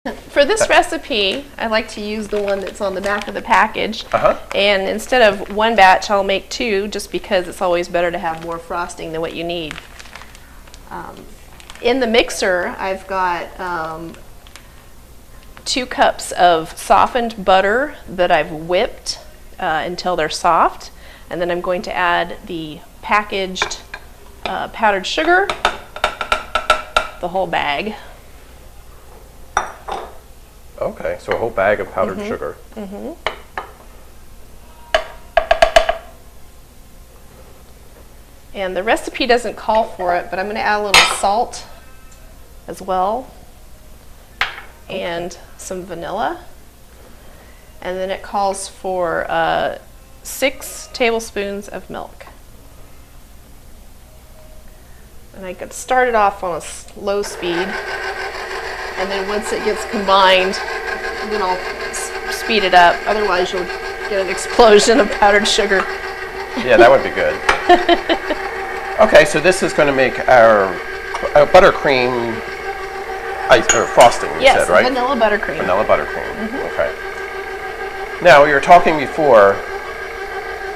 For this recipe, I like to use the one that's on the back of the package. And instead of one batch, I'll make two, just because it's always better to have more frosting than what you need. In the mixer, I've got 2 cups of softened butter that I've whipped until they're soft. And then I'm going to add the packaged powdered sugar, the whole bag. Okay, so a whole bag of powdered sugar. And the recipe doesn't call for it, but I'm going to add a little salt as well, and some vanilla. And then it calls for 6 tablespoons of milk. And I could start it off on a low speed, and then once it gets combined, then I'll speed it up. Otherwise, you'll get an explosion of powdered sugar. Yeah, that would be good. Okay, so this is going to make our buttercream ice or frosting. You said, right? Vanilla buttercream. Vanilla buttercream. Okay. Now, you were talking before,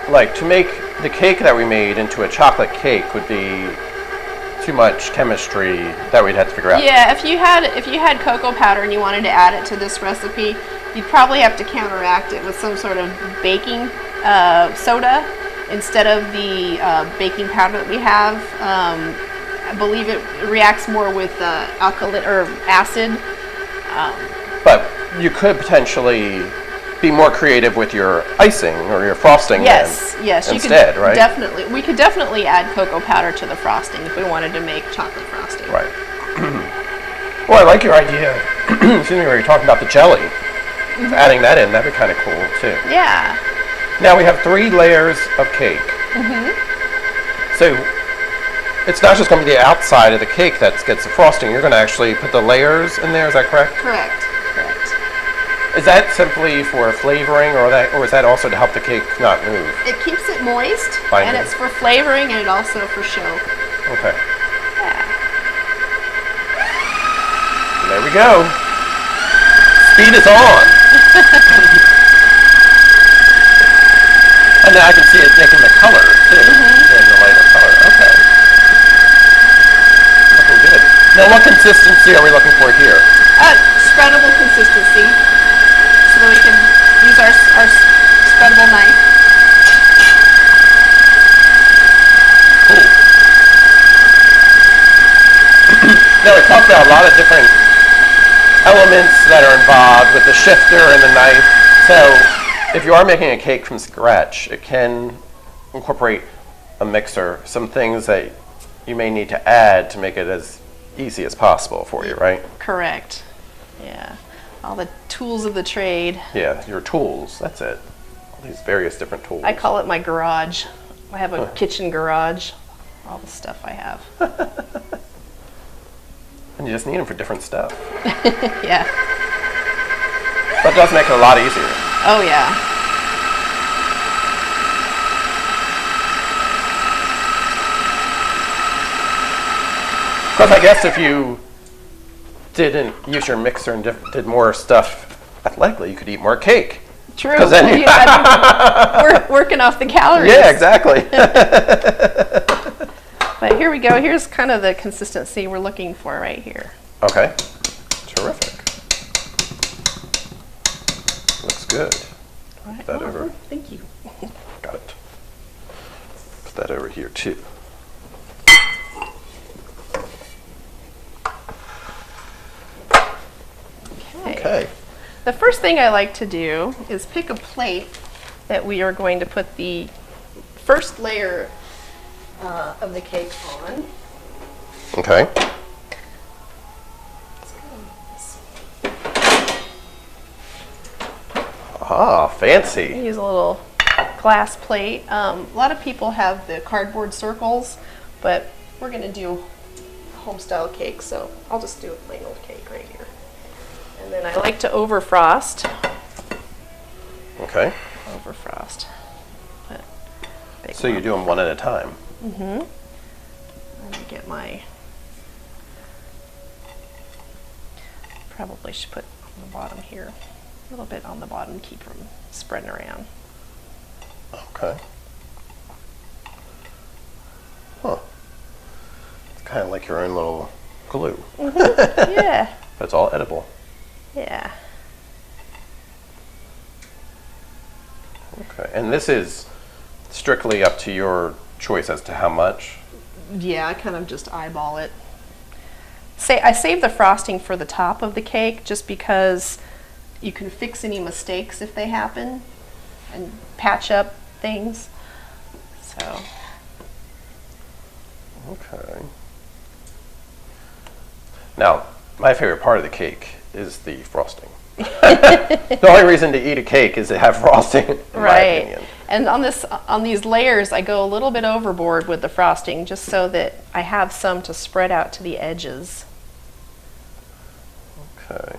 like to make the cake that we made into a chocolate cake would be too much chemistry that we'd have to figure out. Yeah, if you had cocoa powder and you wanted to add it to this recipe, you'd probably have to counteract it with some sort of baking soda instead of the baking powder that we have. I believe it reacts more with alkaline or acid. But you could potentially be more creative with your icing or your frosting. Yes, instead, you could right? Definitely, we could definitely add cocoa powder to the frosting if we wanted to make chocolate frosting. Right. Well, I like your idea. Excuse me, where you're talking about the jelly. Adding that in, that'd be kind of cool too. Yeah. Now we have 3 layers of cake. So it's not just going to be the outside of the cake that gets the frosting. You're going to actually put the layers in there. Is that correct? Correct. Is that simply for flavoring, or is that also to help the cake not move? It keeps it moist, Binding. and it's for flavoring, and also for show. Okay. Yeah. And there we go. Speed is on. And now I can see it making the color too, in the lighter color. Okay. Looking good. Now, what consistency are we looking for here? Spreadable consistency, so that we can use our spreadable knife. Cool. Now, we talked about a lot of different elements that are involved with the shifter and the knife. So if you are making a cake from scratch, it can incorporate a mixer, some things that you may need to add to make it as easy as possible for you, right? Correct. Yeah. All the tools of the trade. Yeah, your tools, that's it. All these various different tools. I call it my garage. I have a kitchen garage. All the stuff I have. And you just need them for different stuff. Yeah. That does make it a lot easier. Oh, yeah. Because I guess if you didn't use your mixer and did more stuff athletically, you could eat more cake. True. Then we're working off the calories. Yeah, exactly. But here we go. Here's kind of the consistency we're looking for right here. Okay. Terrific. Looks good. Right. Put that over. Thank you. Got it. Put that over here too. Okay. The first thing I like to do is pick a plate that we are going to put the first layer of the cake on. Okay. Ah, fancy. I use a little glass plate. A lot of people have the cardboard circles, but we're going to do home style cake, so I'll just do a plain old cake right here. And then I like to overfrost. Okay. Overfrost. So you do them one at a time. Let me get my Probably should put on the bottom here. A little bit on the bottom, keep from spreading around. Okay. Huh. It's kind of like your own little glue. Yeah. But it's all edible. Yeah. Okay. And this is strictly up to your choice as to how much? Yeah, I kind of just eyeball it. I save the frosting for the top of the cake just because you can fix any mistakes if they happen and patch up things. So. Okay. Now, my favorite part of the cake is the frosting. The only reason to eat a cake is to have frosting, in my opinion. And on these layers, I go a little bit overboard with the frosting just so that I have some to spread out to the edges. Okay.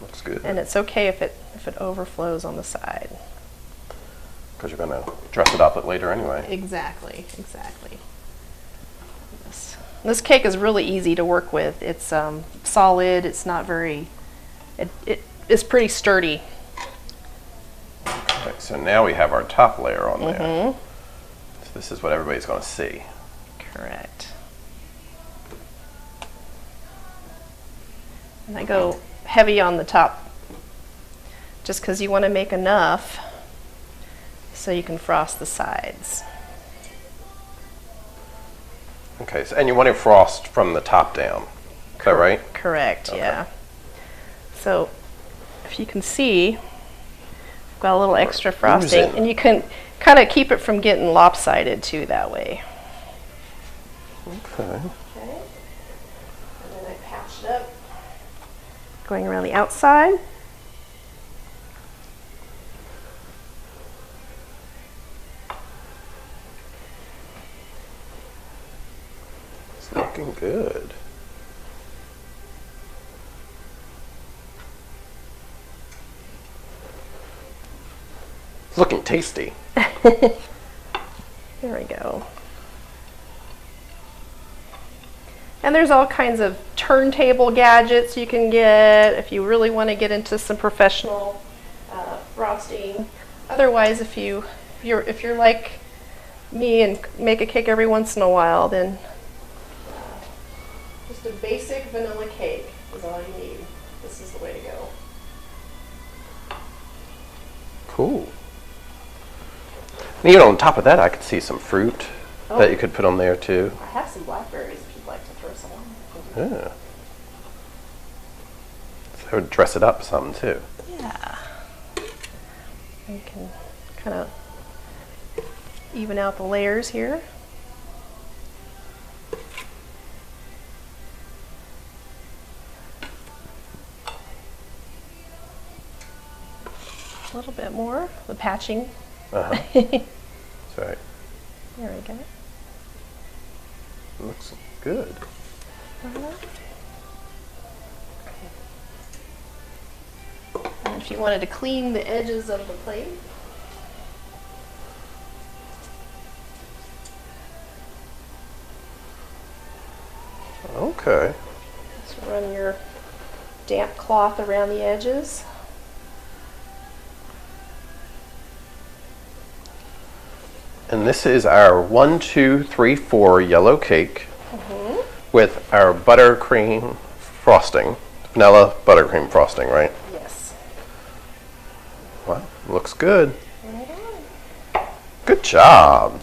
Looks good. And it's okay if it overflows on the side. Because you're going to dress it up later anyway. Exactly. This cake is really easy to work with. It's solid. It's not very. It is pretty sturdy. Okay, so now we have our top layer on there. So this is what everybody's going to see. Correct. And I go heavy on the top just because you want to make enough so you can frost the sides. Okay, so, and you want to frost from the top down. Is that right? Correct, Okay. yeah. So if you can see, I've got a little extra frosting, oozing. and you can kind of keep it from getting lopsided too that way. Okay. Okay. And then I patch it up, going around the outside. It's looking good. It's looking tasty. There we go. And there's all kinds of turntable gadgets you can get if you really want to get into some professional frosting. Otherwise, if you're like me and make a cake every once in a while, then just a basic vanilla cake is all you need. This is the way to go. Cool. And even on top of that, I could see some fruit that you could put on there too. I have some blackberries if you'd like to throw some on. Yeah. So it would dress it up some too. Yeah. You can kind of even out the layers here. A little bit more, the patching. Uh-huh. That's right. There we go. Looks good. And if you wanted to clean the edges of the plate, Okay. just run your damp cloth around the edges. And this is our 1, 2, 3, 4 yellow cake with our buttercream frosting. Vanilla buttercream frosting, right? Yes. Wow, looks good. Right on. Good job.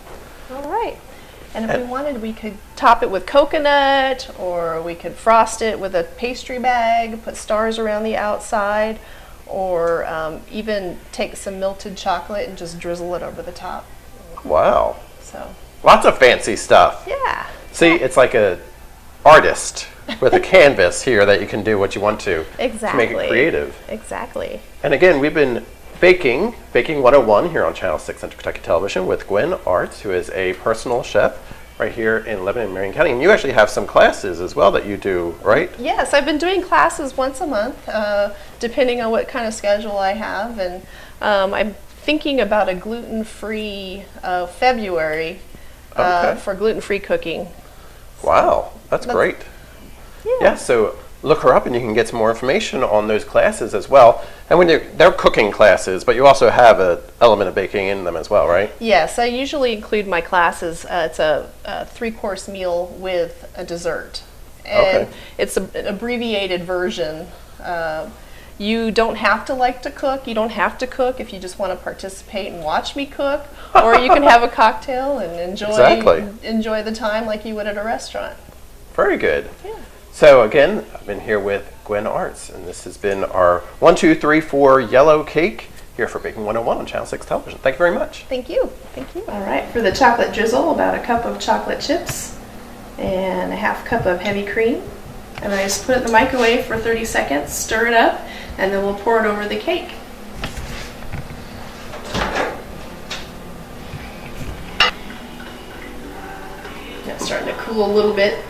All right. And if we wanted, we could top it with coconut, or we could frost it with a pastry bag, put stars around the outside, or even take some melted chocolate and just drizzle it over the top. Wow. So, Lots of fancy stuff. yeah. See, it's like a artist with a canvas here that you can do what you want to Exactly. make it creative. Exactly. And again, we've been baking 101 here on Channel 6 Central Kentucky Television with Gwen Arts, who is a personal chef right here in Lebanon and Marion County. And you actually have some classes as well that you do, right? Yes, I've been doing classes once a month, depending on what kind of schedule I have. And I'm thinking about a gluten-free February Okay. for gluten-free cooking. Wow, that's great. Yeah, so look her up and you can get some more information on those classes as well. And when they're cooking classes, but you also have an element of baking in them as well, right? Yes, I usually include my classes. It's a 3-course meal with a dessert. And Okay. it's an abbreviated version. You don't have to like to cook. You don't have to cook if you just want to participate and watch me cook. Or you can have a cocktail and enjoy the time like you would at a restaurant. Very good. Yeah. So again, I've been here with Gwen Arts, and this has been our 1, 2, 3, 4 yellow cake here for Baking 101 on Channel 6 Television. Thank you very much. Thank you. Thank you. All right, for the chocolate drizzle, about a cup of chocolate chips and a half cup of heavy cream. And I just put it in the microwave for 30 seconds, stir it up, and then we'll pour it over the cake. Yeah, it's starting to cool a little bit.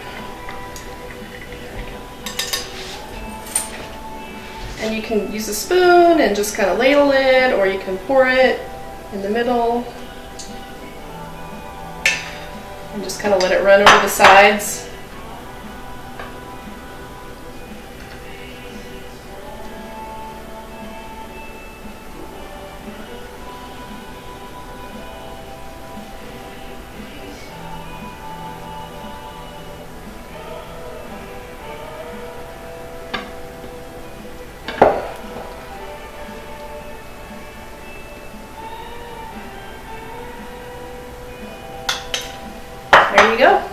And you can use a spoon and just kind of ladle it, or you can pour it in the middle. And just kind of let it run over the sides. There you go.